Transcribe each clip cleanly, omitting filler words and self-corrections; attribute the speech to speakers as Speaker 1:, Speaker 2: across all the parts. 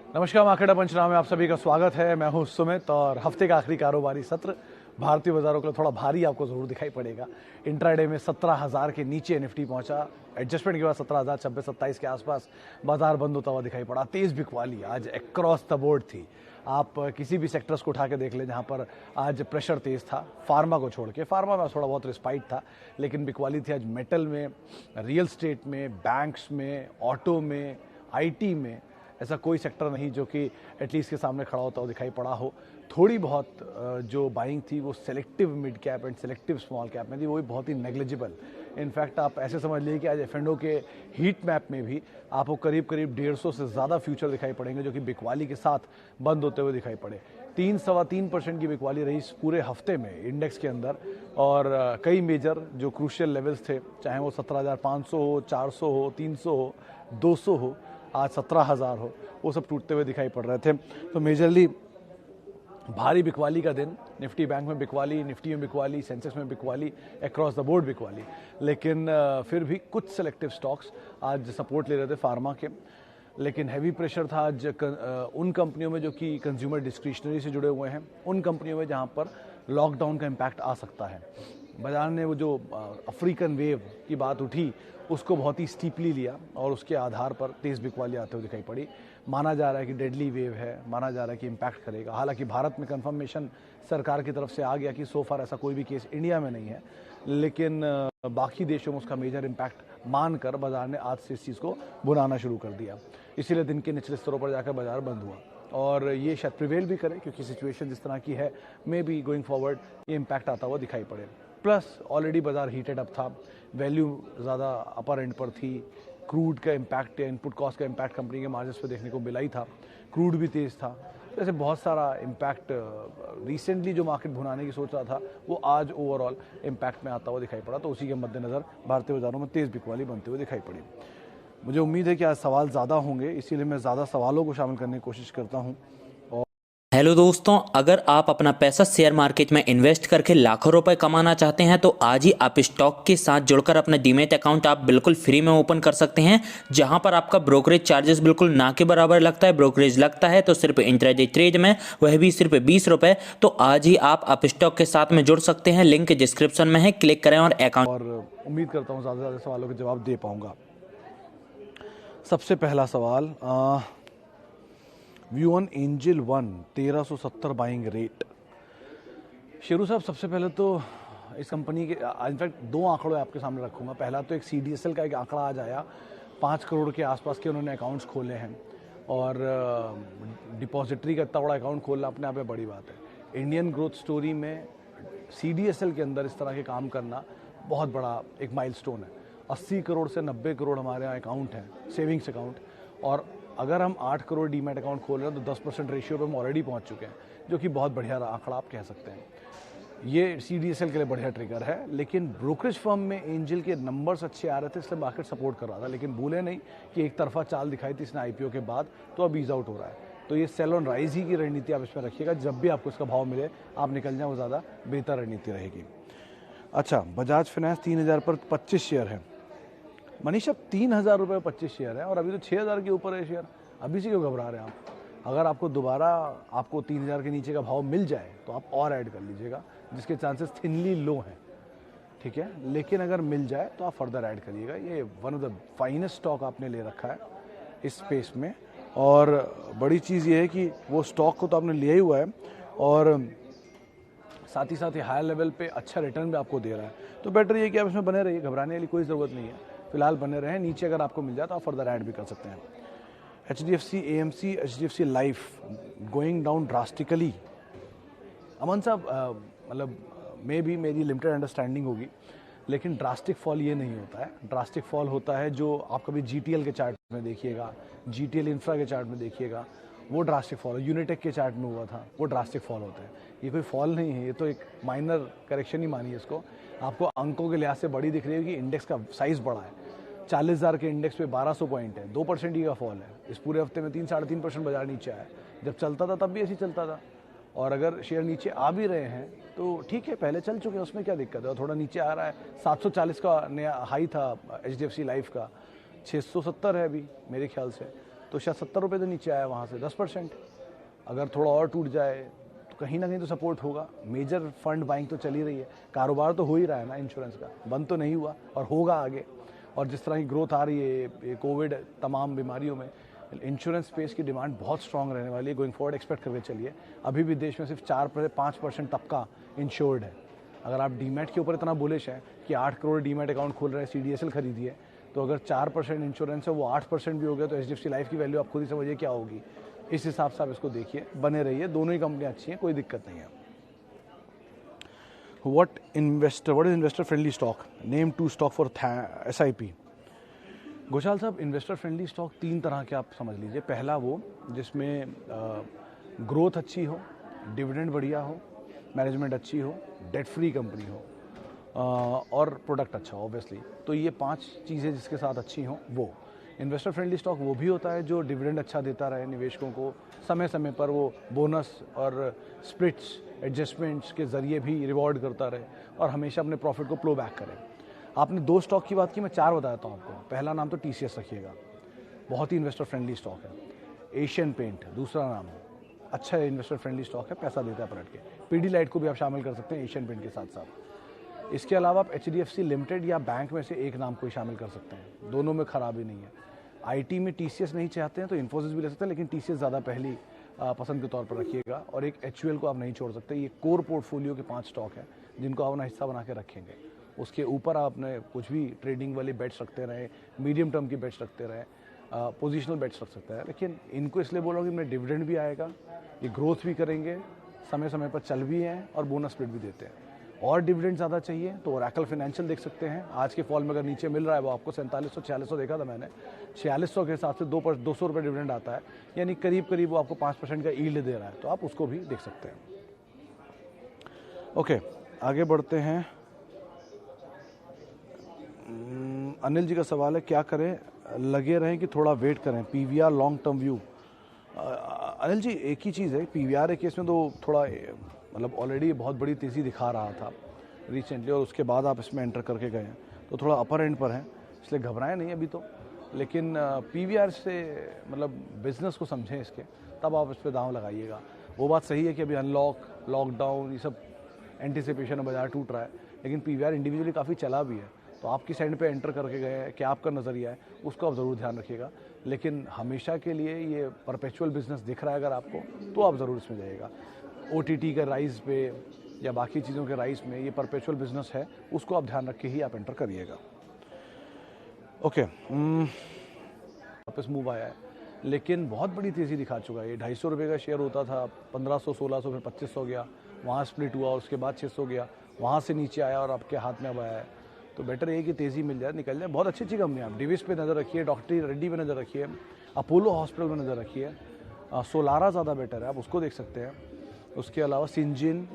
Speaker 1: नमस्कार, मार्केट पंचनामे में आप सभी का स्वागत है। मैं हूं सुमित और हफ्ते का आखिरी कारोबारी सत्र भारतीय बाजारों के लिए थोड़ा भारी आपको जरूर दिखाई पड़ेगा। इंट्राडे में 17,000 के नीचे निफ्टी पहुंचा। एडजस्टमेंट के बाद 17,026-27 के आसपास बाजार बंद होता हुआ दिखाई पड़ा। तेज बिकवाली आज अक्रॉस द बोर्ड थी। आप किसी भी सेक्टर्स को उठा के देख लें जहां पर आज प्रेशर तेज था, फार्मा को छोड़ के। फार्मा में थोड़ा बहुत रिस्पाइट था, लेकिन बिकवाली थी आज मेटल में, रियल स्टेट में, बैंक्स में, ऑटो में, आईटी में। ऐसा कोई सेक्टर नहीं जो कि एटलीस्ट के सामने खड़ा होता हुआ दिखाई पड़ा हो। थोड़ी बहुत जो बाइंग थी वो selective mid cap and selective small cap में थी, वो भी बहुत ही नेग्लिजिबल। इनफैक्ट आप ऐसे समझ लीजिए कि आज एफ&ओ के हीट मैप में भी आपको करीब 150 से ज़्यादा फ्यूचर दिखाई पड़ेंगे जो कि बिकवाली के साथ बंद होते हुए दिखाई पड़े। 3-3.25% की बिकवाली रही इस पूरे हफ्ते में इंडेक्स के अंदर। और कई मेजर जो क्रूशियल लेवल्स थे, चाहे वो 17,500 हो, 400 हो, 300 हो, 200 हो, आज 17,000 हो, वो सब टूटते हुए दिखाई पड़ रहे थे। तो मेजरली भारी बिकवाली का दिन। निफ्टी बैंक में बिकवाली, निफ्टी में बिकवाली, सेंसेक्स में बिकवाली, अक्रॉस द बोर्ड बिकवाली। लेकिन फिर भी कुछ सेलेक्टिव स्टॉक्स आज सपोर्ट ले रहे थे फार्मा के। लेकिन हैवी प्रेशर था आज उन कंपनियों में जो कि कंज्यूमर डिस्क्रिशनरी से जुड़े हुए हैं, उन कंपनियों में जहां पर लॉकडाउन का इम्पैक्ट आ सकता है। बाजार ने वो जो अफ्रीकन वेव की बात उठी उसको बहुत ही स्टीपली लिया और उसके आधार पर तेज बिकवाली आते हुए दिखाई पड़ी। माना जा रहा है कि डेडली वेव है, माना जा रहा है कि इम्पैक्ट करेगा। हालांकि भारत में कंफर्मेशन सरकार की तरफ से आ गया कि सो फार ऐसा कोई भी केस इंडिया में नहीं है, लेकिन बाकी देशों में उसका मेजर इम्पैक्ट मानकर बाजार ने आज से इस चीज़ को बुनाना शुरू कर दिया। इसीलिए दिन के निचले स्तरों पर जाकर बाजार बंद हुआ और ये शायद प्रिवेल भी करे, क्योंकि सिचुएशन जिस तरह की है मे बी गोइंग फॉरवर्ड ये इम्पैक्ट आता हुआ दिखाई पड़े। प्लस ऑलरेडी बाजार हीटेड अप था, वैल्यू ज़्यादा अपर एंड पर थी। क्रूड का इम्पैक्ट या इनपुट कॉस्ट का इम्पैक्ट कंपनी के मार्जिन्स पे देखने को मिला ही था। क्रूड भी तेज़ था। तो ऐसे बहुत सारा इम्पैक्ट रिसेंटली जो मार्केट भुनाने की सोच रहा था वो आज ओवरऑल इम्पैक्ट में आता हुआ दिखाई पड़ा। तो उसी के मद्देनज़र भारतीय बाजारों में तेज़ बिकवाली बनते हुए दिखाई पड़ी। मुझे उम्मीद है कि आज सवाल ज़्यादा होंगे, इसीलिए मैं ज़्यादा सवालों को शामिल करने की कोशिश करता हूँ।
Speaker 2: हेलो दोस्तों, अगर आप अपना पैसा शेयर मार्केट में इन्वेस्ट करके लाखों रुपए कमाना चाहते हैं तो आज ही आप स्टॉक के साथ जुड़कर अपना डीमैट अकाउंट आप बिल्कुल फ्री में ओपन कर सकते हैं, जहां पर आपका ब्रोकरेज चार्जेस बिल्कुल ना के बराबर लगता है। ब्रोकरेज लगता है तो सिर्फ इंट्राडे ट्रेड में, वह भी सिर्फ 20 रुपए। तो आज ही आप स्टॉक के साथ में जुड़ सकते हैं, लिंक डिस्क्रिप्शन में है, क्लिक करें और अकाउंट।
Speaker 1: और उम्मीद करता हूँ ज़्यादा से ज़्यादा सवालों के जवाब दे पाऊँगा। सबसे पहला सवाल, view on angel 1 1370 buying rate. Sheru साहब, सबसे पहले तो इस कंपनी के इनफैक्ट दो आंकड़े आपके सामने रखूंगा। पहला तो एक CDSL का एक आंकड़ा आज आया, 5 करोड़ के आसपास के उन्होंने अकाउंट्स खोले हैं और डिपॉजिटरी का इतना बड़ा अकाउंट खोलना अपने आप में बड़ी बात है। इंडियन ग्रोथ स्टोरी में CDSL के अंदर इस तरह के काम करना बहुत बड़ा एक माइलस्टोन है। 80 करोड़ से 90 करोड़ हमारे यहाँ अकाउंट हैं, सेविंग्स अकाउंट, और अगर हम 8 करोड़ डीमैट अकाउंट खोल रहे हैं तो 10% रेशियो पे हम ऑलरेडी पहुंच चुके हैं, जो कि बहुत बढ़िया आंकड़ा आप कह सकते हैं। ये CDSL के लिए बढ़िया ट्रिगर है। लेकिन ब्रोकरेज फर्म में एंजल के नंबर्स अच्छे आ रहे थे, इसलिए मार्केट सपोर्ट कर रहा था। लेकिन भूले नहीं कि एक तरफा चाल दिखाई थी इसने IPO के बाद, तो अब ईज आउट हो रहा है। तो ये सेल ऑन राइज ही की रणनीति आप इसमें रखिएगा। जब भी आपको इसका भाव मिले आप निकल जाए, वो ज़्यादा बेहतर रणनीति रहेगी। अच्छा, बजाज फाइनेंस 3,000 पर 25 शेयर है। मनीष, अब 3,000 रुपये 25 शेयर है और अभी तो 6,000 के ऊपर है शेयर। अभी से क्यों घबरा रहे हैं आप? अगर आपको दोबारा आपको 3,000 के नीचे का भाव मिल जाए तो आप और ऐड कर लीजिएगा, जिसके चांसेस थिनली लो हैं, ठीक है। लेकिन अगर मिल जाए तो आप फर्दर ऐड करिएगा। ये one of the finest stock आपने ले रखा है इस स्पेस में। और बड़ी चीज़ ये है कि वो स्टॉक को तो आपने लिया ही हुआ है और साथ ही साथ ये हायर लेवल पे अच्छा रिटर्न भी आपको दे रहा है। तो बेटर ये कि आप इसमें बने रहिए, घबराने वाली कोई ज़रूरत नहीं है। फिलहाल बने रहें। नीचे अगर आपको मिल जाए तो आप फर्दर ऐड भी कर सकते हैं। HDFC AMC, HDFC life going down drastically. Aman साहब, मतलब मे भी मेरी लिमिटेड अंडरस्टैंडिंग होगी, लेकिन ड्रास्टिक फॉल ये नहीं होता है। ड्रास्टिक फॉल होता है जो आप कभी GTL के चार्ट में देखिएगा, GTL इंफ्रा के चार्ट में देखिएगा, वो ड्रास्टिक फॉल है। यूनिटेक के चार्ट में हुआ था, वो ड्रास्टिक फॉल होता है। ये कोई फॉल नहीं है, ये तो एक माइनर करेक्शन ही मानिए इसको। आपको अंकों के लिहाज से बड़ी दिख रही है कि इंडेक्स का साइज़ बड़ा है। 40,000 के इंडेक्स पे 1200 पॉइंट है, 2% ही का फॉल है। इस पूरे हफ्ते में 3-3.5% बाजार नीचे आया। जब चलता था तब भी ऐसे ही चलता था। और अगर शेयर नीचे आ भी रहे हैं तो ठीक है, पहले चल चुके हैं, उसमें क्या दिक्कत है। और थोड़ा नीचे आ रहा है, 740 का नया हाई था HDFC लाइफ का, 670 है अभी मेरे ख्याल से। तो शायद 70 रुपये से नीचे आया, वहाँ से 10%। अगर थोड़ा और टूट जाए तो कहीं ना कहीं तो सपोर्ट होगा। मेजर फंड बाइंग तो चल ही रही है, कारोबार तो हो ही रहा है ना इंश्योरेंस का, बंद तो नहीं हुआ और होगा आगे। और जिस तरह की ग्रोथ आ रही है ये कोविड तमाम बीमारियों में, इंश्योरेंस स्पेस की डिमांड बहुत स्ट्रांग रहने वाली है। गोइंग फॉरवर्ड एक्सपेक्ट करके चलिए। अभी भी देश में सिर्फ 4-5% तबका इंश्योर्ड है। अगर आप डीमैट के ऊपर इतना बुलिश है कि 8 करोड़ डीमैट अकाउंट खोल रहे हैं, CDSL खरीदिए, तो अगर 4% इंश्योरेंस है वो 8% भी हो गया तो HDFC लाइफ की वैल्यू आप खुद ही समझिए क्या होगी। इस हिसाब से आप इसको देखिए, बने रहिए, दोनों ही कंपनियां अच्छी हैं, कोई दिक्कत नहीं है। What is investor friendly stock? Name 2 stock for SIP. Goshal साहब, इन्वेस्टर फ्रेंडली स्टॉक 3 तरह के आप समझ लीजिए। पहला वो जिसमें ग्रोथ अच्छी हो, डिविडेंड बढ़िया हो, मैनेजमेंट अच्छी हो, डेट फ्री कंपनी हो, और प्रोडक्ट अच्छा हो ऑब्वियसली। तो ये 5 चीज़ें जिसके साथ अच्छी हों वो इन्वेस्टर फ्रेंडली स्टॉक वो भी होता है जो डिविडेंड अच्छा देता रहे निवेशकों को, समय समय पर वो बोनस और स्प्लिट्स एडजस्टमेंट्स के ज़रिए भी रिवॉर्ड करता रहे और हमेशा अपने प्रॉफिट को प्लो बैक करे। आपने 2 स्टॉक की बात की, मैं 4 बताता हूँ आपको। पहला नाम तो TCS रखिएगा, बहुत ही इन्वेस्टर फ्रेंडली स्टॉक है। एशियन पेंट दूसरा नाम है, अच्छा इन्वेस्टर फ्रेंडली स्टॉक है, पैसा देता है पलट के। पीडीलाइट को भी आप शामिल कर सकते हैं एशियन पेंट के साथ साथ। इसके अलावा आप HDFC लिमिटेड या बैंक में से एक नाम को ही शामिल कर सकते हैं, दोनों में खराबी नहीं है। IT में TCS नहीं चाहते हैं तो इन्फोसिस भी ले सकते हैं, लेकिन TCS ज़्यादा पहली पसंद के तौर पर रखिएगा। और एक HUL को आप नहीं छोड़ सकते। ये कोर पोर्टफोलियो के 5 स्टॉक हैं जिनको आप अपना हिस्सा बना के रखेंगे। उसके ऊपर आपने कुछ भी ट्रेडिंग वाली बेट्स रखते रहे, मीडियम टर्म की बेट्स रखते रहे, पोजिशनल बेट्स रख सकते हैं। लेकिन इनको इसलिए बोलोगे मैं डिविडेंड भी आएगा, ये ग्रोथ भी करेंगे, समय समय पर चल भी हैं और बोनस स्प्लिट भी देते हैं। और डिविडेंड ज़्यादा चाहिए तो ओरेकल फाइनेंशियल देख सकते हैं। आज के फॉल में अगर नीचे मिल रहा है वो आपको 4700-4600 देखा था मैंने, 4600 के हिसाब से 200 रुपये डिविडेंड आता है, यानी करीब करीब वो आपको 5% का यील्ड दे रहा है, तो आप उसको भी देख सकते हैं। ओके, आगे बढ़ते हैं। अनिल जी का सवाल है, क्या करें, लगे रहें कि थोड़ा वेट करें, PVR long term view. Anil ji, एक ही चीज़ है, PVR के केस में तो थोड़ा मतलब ऑलरेडी बहुत बड़ी तेज़ी दिखा रहा था रिसेंटली, और उसके बाद आप इसमें एंटर करके गए हैं तो थोड़ा अपर एंड पर हैं, इसलिए घबराएं नहीं अभी तो। लेकिन PVR से मतलब बिजनेस को समझें इसके, तब आप इस पर दांव लगाइएगा। वो बात सही है कि अभी अनलॉक, लॉकडाउन, ये सब एंटिसिपेशन में बाजार टूट रहा है, लेकिन PVR इंडिविजुअली काफ़ी चला भी है। तो आप किस एंड पे एंटर करके गए हैं, क्या आपका नज़रिया है, उसको आप ज़रूर ध्यान रखिएगा। लेकिन हमेशा के लिए ये परपेचुअल बिजनेस दिख रहा है अगर आपको, तो आप ज़रूर इसमें जाइएगा। OTT के राइज पे या बाकी चीज़ों के राइज में ये परपेचुअल बिजनेस है, उसको आप ध्यान रख के ही आप एंटर करिएगा। ओके, वापस मूव आया है, लेकिन बहुत बड़ी तेज़ी दिखा चुका है। ये 250 रुपये का शेयर होता था, 1500-1600, फिर 2500 गया, वहाँ स्प्लिट हुआ, उसके बाद 600 गया, वहाँ से नीचे आया और आपके हाथ में अब आया है। तो बेटर है कि तेज़ी मिल जाए, निकल जाए। बहुत अच्छी अच्छी कंपनी, आप डिविस पे नज़र रखिए, डॉक्टर रेड्डी पे नज़र रखिए, अपोलो हॉस्पिटल में नज़र रखिए, सोलारा ज़्यादा बेटर है, आप उसको देख सकते हैं। उसके अलावा सिंजिन,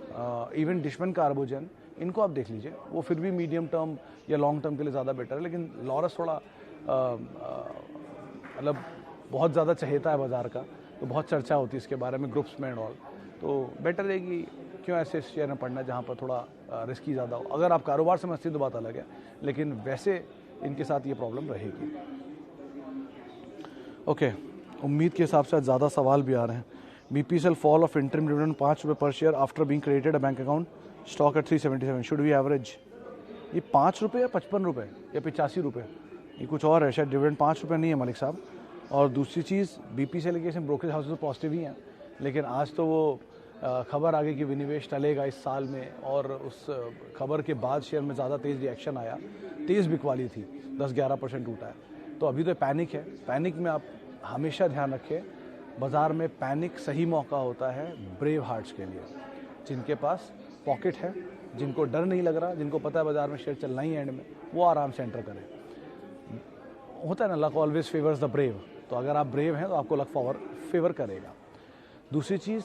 Speaker 1: इवन डिशमन कार्बोजन, इनको आप देख लीजिए, वो फिर भी मीडियम टर्म या लॉन्ग टर्म के लिए ज़्यादा बेटर है। लेकिन लॉरस थोड़ा मतलब बहुत ज़्यादा चहेता है बाज़ार का, तो बहुत चर्चा होती है इसके बारे में ग्रुप्स में एंड ऑल। तो बेटर है कि क्यों ऐसे शेयर में पढ़ना जहाँ पर थोड़ा रिस्की ज़्यादा हो। अगर आप कारोबार समझते तो बात अलग है, लेकिन वैसे इनके साथ ये प्रॉब्लम रहेगी। ओके, उम्मीद के हिसाब से आज ज़्यादा सवाल भी आ रहे हैं। BPCL fall of interim dividend 5 रुपये per share after being credited a bank account, stock at 377, should we average. ये 5 रुपये या 55 रुपये या 85 रुपये, ये कुछ और है शायद। डिविडेंड 5 रुपये नहीं है मलिक साहब। और दूसरी चीज़, BPCL के केस में ब्रोकरेज हाउसेस तो पॉजिटिव ही हैं, लेकिन आज तो वो खबर आ गई कि विनिवेश टलेगा इस साल में, और उस खबर के बाद शेयर में ज़्यादा तेज़ रिएक्शन आया, तेज़ बिकवाली थी, 10-11% टूटा है। तो अभी तो पैनिक है। पैनिक में आप हमेशा ध्यान रखें, बाज़ार में पैनिक सही मौका होता है ब्रेव हार्ट्स के लिए, जिनके पास पॉकेट है, जिनको डर नहीं लग रहा, जिनको पता है बाज़ार में शेयर चलना ही एंड में, वो आराम से एंटर करें। होता है ना, luck always favours the brave. तो अगर आप ब्रेव हैं तो आपको लक फेवर करेगा। दूसरी चीज़,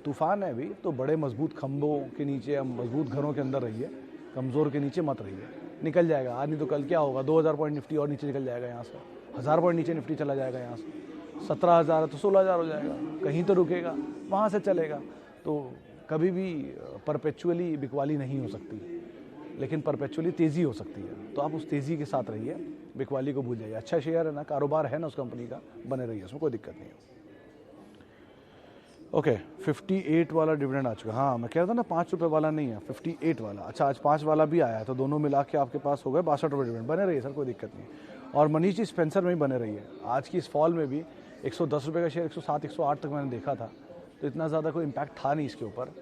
Speaker 1: तूफान है अभी, तो बड़े मजबूत खंभों के नीचे या मजबूत घरों के अंदर रहिए, कमज़ोर के नीचे मत रहिए। निकल जाएगा आज नहीं तो कल, क्या होगा, 2000 पॉइंट निफ्टी और नीचे निकल जाएगा यहाँ से, 1000 पॉइंट नीचे निफ्टी चला जाएगा यहाँ से, 17,000 है तो 16,000 हो जाएगा, कहीं तो रुकेगा, वहाँ से चलेगा। तो कभी भी परपेचुअली बिकवाली नहीं हो सकती। लेकिन परपेचुअली तेज़ी हो सकती है, तो आप उस तेज़ी के साथ रहिए, बिकवाली को भूल जाइए। अच्छा शेयर है ना, कारोबार है ना उस कंपनी का, बने रहिए, उसमें कोई दिक्कत नहीं है। ओके 58 वाला डिविडेंड आ चुका। हाँ मैं कह रहा था ना 5 रुपये वाला नहीं है, 58 वाला। अच्छा आज 5 वाला भी आया है, तो दोनों मिला के आपके पास हो गए 62 रुपये डिविडेंड। बने रहिए सर, कोई दिक्कत नहीं। और मनीष जी स्पेंसर में ही बने रहिए। आज की इस फॉल में भी 110 रुपये का शेयर 107 108 तक मैंने देखा था, तो इतना ज़्यादा कोई इम्पैक्ट था नहीं इसके ऊपर।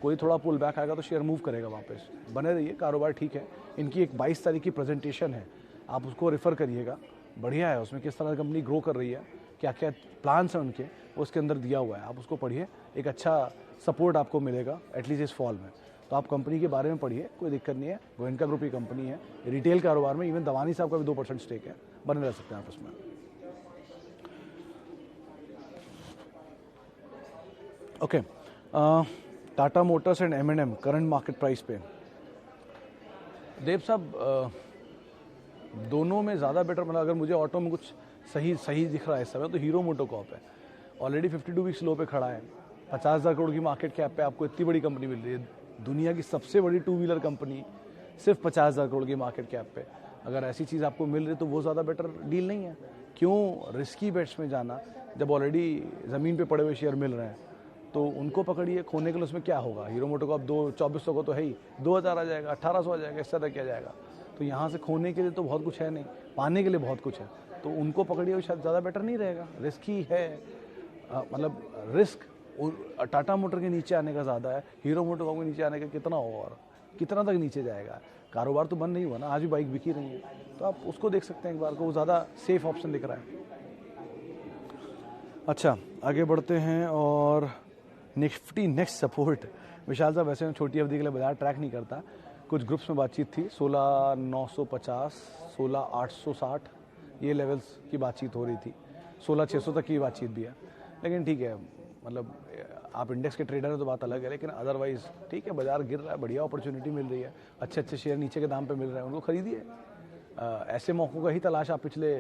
Speaker 1: कोई थोड़ा पुल बैक आएगा तो शेयर मूव करेगा वापस। बने रहिए, कारोबार ठीक है। इनकी एक 22 तारीख की प्रेजेंटेशन है, आप उसको रेफ़र करिएगा, बढ़िया है। उसमें किस तरह कंपनी ग्रो कर रही है, क्या क्या प्लान्स हैं उनके, उसके अंदर दिया हुआ है, आप उसको पढ़िए। एक अच्छा सपोर्ट आपको मिलेगा एटलीस्ट इस फॉल में। तो आप कंपनी के बारे में पढ़िए, कोई दिक्कत नहीं है। गोयनका ग्रुप की कंपनी है, रिटेल कारोबार में। इवन दवानी साहब का भी 2% स्टेक है, बने रह सकते हैं आप उसमें। Okay Tata Motors and M&M current market price पे। देव साहब दोनों में ज़्यादा बेटर, मतलब अगर मुझे ऑटो में कुछ सही दिख रहा है इस समय तो हीरो मोटोकॉर्प है। ऑलरेडी 52 वीक्स लो पे खड़ा है, 50,000 करोड़ की मार्केट कैप पे आपको इतनी बड़ी कंपनी मिल रही है। दुनिया की सबसे बड़ी 2 व्हीलर कंपनी सिर्फ 50,000 करोड़ की मार्केट कैप पे, अगर ऐसी चीज़ आपको मिल रही है तो वो ज़्यादा बेटर डील नहीं है। क्यों रिस्की बेट्स में जाना, जब ऑलरेडी ज़मीन पे पड़े हुए शेयर मिल रहे हैं, तो उनको पकड़िए। खोने के लिए उसमें क्या होगा, हीरो मोटोकॉर्प 2400 को तो है ही, 2000 आ जाएगा, 1800 आ जाएगा, इस तरह किया जाएगा। तो यहाँ से खोने के लिए तो बहुत कुछ है नहीं, पाने के लिए बहुत कुछ है, तो उनको पकड़िए, शायद ज़्यादा बेटर नहीं रहेगा। रिस्की है, मतलब रिस्क टाटा मोटर के नीचे आने का ज़्यादा है, हीरो मोटोकॉर्प के नीचे आने का कितना होगा और कितना तक नीचे जाएगा। कारोबार तो बंद नहीं हुआ ना, आज भी बाइक बिकी रही है, तो आप उसको देख सकते हैं एक बार को, वो ज़्यादा सेफ ऑप्शन दिख रहा है। अच्छा आगे बढ़ते हैं, और निफ्टी नेक्स्ट सपोर्ट। विशाल साहब वैसे मैं छोटी अवधि के लिए बाजार ट्रैक नहीं करता, कुछ ग्रुप्स में बातचीत थी, 16,950, 16,860 ये लेवल्स की बातचीत हो रही थी, 16,600 तक की बातचीत भी है। लेकिन ठीक है, मतलब आप इंडेक्स के ट्रेडर हैं तो बात अलग है, लेकिन अदरवाइज ठीक है, बाजार गिर रहा है, बढ़िया अपॉर्चुनिटी मिल रही है, अच्छे अच्छे शेयर नीचे के दाम पे मिल रहे हैं, उनको खरीदिए। ऐसे मौक़ों का ही तलाश आप पिछले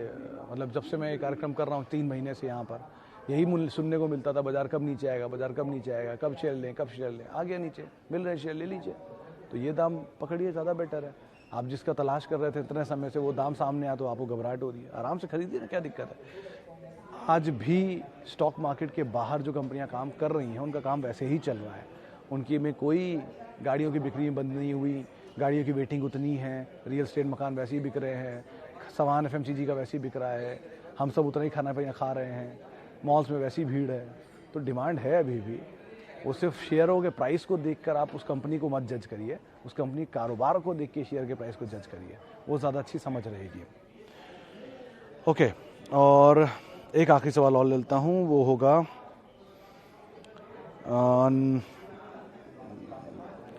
Speaker 1: मतलब जब से मैं ये कार्यक्रम कर रहा हूँ 3 महीने से यहाँ पर, यही सुनने को मिलता था, बाजार कब नीचे आएगा, बाजार कब नीचे आएगा, कब शेयर लें, कब शेयर लें। आ गया नीचे, मिल रहे शेयर, ले लीजिए। तो ये दाम पकड़िए, ज़्यादा बेटर है। आप जिसका तलाश कर रहे थे इतने समय से, वो दाम सामने आया तो आपको घबराहट हो रही है, आराम से खरीदिए ना, क्या दिक्कत है। आज भी स्टॉक मार्केट के बाहर जो कंपनियां काम कर रही हैं, उनका काम वैसे ही चल रहा है। उनकी में कोई गाड़ियों की बिक्री बंद नहीं हुई, गाड़ियों की वेटिंग उतनी है, रियल एस्टेट मकान वैसे ही बिक रहे हैं, सामान FMCG का वैसे ही बिक रहा है, हम सब उतना ही खाना पीना खा रहे हैं, मॉल्स में वैसी भीड़ है, तो डिमांड है अभी भी। वो सिर्फ शेयरों के प्राइस को देखकर आप उस कंपनी को मत जज करिए, उस कंपनी कारोबार को देख के शेयर के प्राइस को जज करिए, वो ज़्यादा अच्छी समझ रहेगी। ओके और एक आखिरी सवाल और लेता हूँ, वो होगा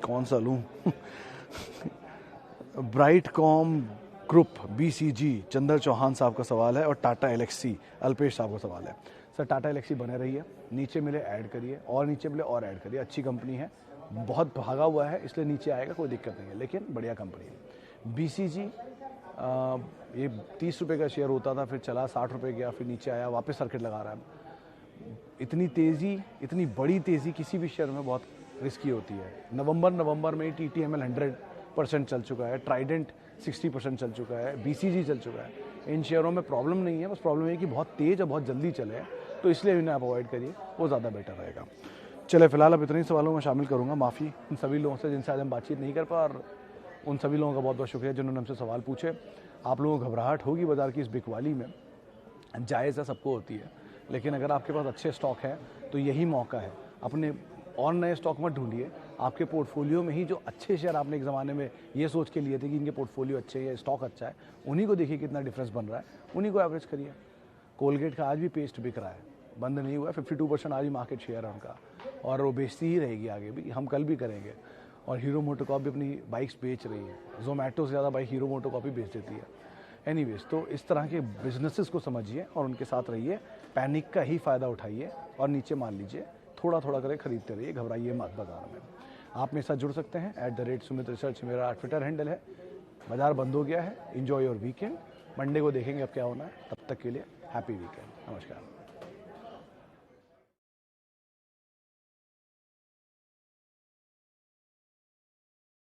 Speaker 1: कौन सा लूँ Brightcom group BCG Chander Chauhan साहब का सवाल है, और टाटा एलेक्सी अल्पेश साहब का सवाल है। सर टाटा एलेक्सी बने रही है, नीचे मिले ऐड करिए, और नीचे मिले और ऐड करिए, अच्छी कंपनी है, बहुत भागा हुआ है इसलिए नीचे आएगा, कोई दिक्कत नहीं है, लेकिन बढ़िया कंपनी है। BCG ये 30 रुपये का शेयर होता था, फिर चला 60 रुपये गया, फिर नीचे आया, वापस सर्किट लगा रहा है। इतनी तेज़ी, इतनी बड़ी तेज़ी किसी भी शेयर में बहुत रिस्की होती है। नवंबर में TTML 100% चल चुका है, ट्राइडेंट 60% चल चुका है, BCG चल चुका है। इन शेयरों में प्रॉब्लम नहीं है, बस प्रॉब्लम है कि बहुत तेज़ और बहुत जल्दी चले, तो इसलिए इन्हें आप अवॉइड करिए, वो ज़्यादा बेटर रहेगा। चले फिलहाल अब इतने ही सवालों में शामिल करूँगा, माफ़ी उन सभी लोगों से जिनसे आज हम बातचीत नहीं कर पा, और उन सभी लोगों का बहुत बहुत शुक्रिया जिन्होंने हमसे सवाल पूछे। आप लोगों को घबराहट होगी बाजार की इस बिकवाली में, जायज़ है, सबको होती है, लेकिन अगर आपके पास अच्छे स्टॉक हैं तो यही मौका है। अपने और नए स्टॉक मत ढूंढिए, आपके पोर्टफोलियो में ही जो अच्छे शेयर आपने एक ज़माने में ये सोच के लिए थे कि इनके पोर्टफोलियो अच्छे है, स्टॉक अच्छा है, उन्हीं को देखिए कितना डिफरेंस बन रहा है, उन्हीं को एवरेज करिए। कोलगेट का आज भी पेस्ट बिक रहा है, बंद नहीं हुआ है, 52% आज भी मार्केट शेयर है उनका, और वो बेचती ही रहेगी आगे भी, हम कल भी करेंगे। और हीरो मोटोकॉर्प भी अपनी बाइक्स बेच रही है, जोमेटो से ज़्यादा बाइक हीरो मोटोकॉर्प ही बेच देती है। एनीवेज, तो इस तरह के बिजनेसेस को समझिए और उनके साथ रहिए, पैनिक का ही फ़ायदा उठाइए और नीचे मान लीजिए, थोड़ा थोड़ा करके खरीदते रहिए, घबराइए मत बाजार में। आप मेरे साथ जुड़ सकते हैं, @सुमित रिसर्च मेरा ट्विटर हैंडल है। बाजार बंद हो गया है, एंजॉय योर वीकेंड, मंडे को देखेंगे अब क्या होना है, तब तक के लिए हैप्पी वीकेंड, नमस्कार।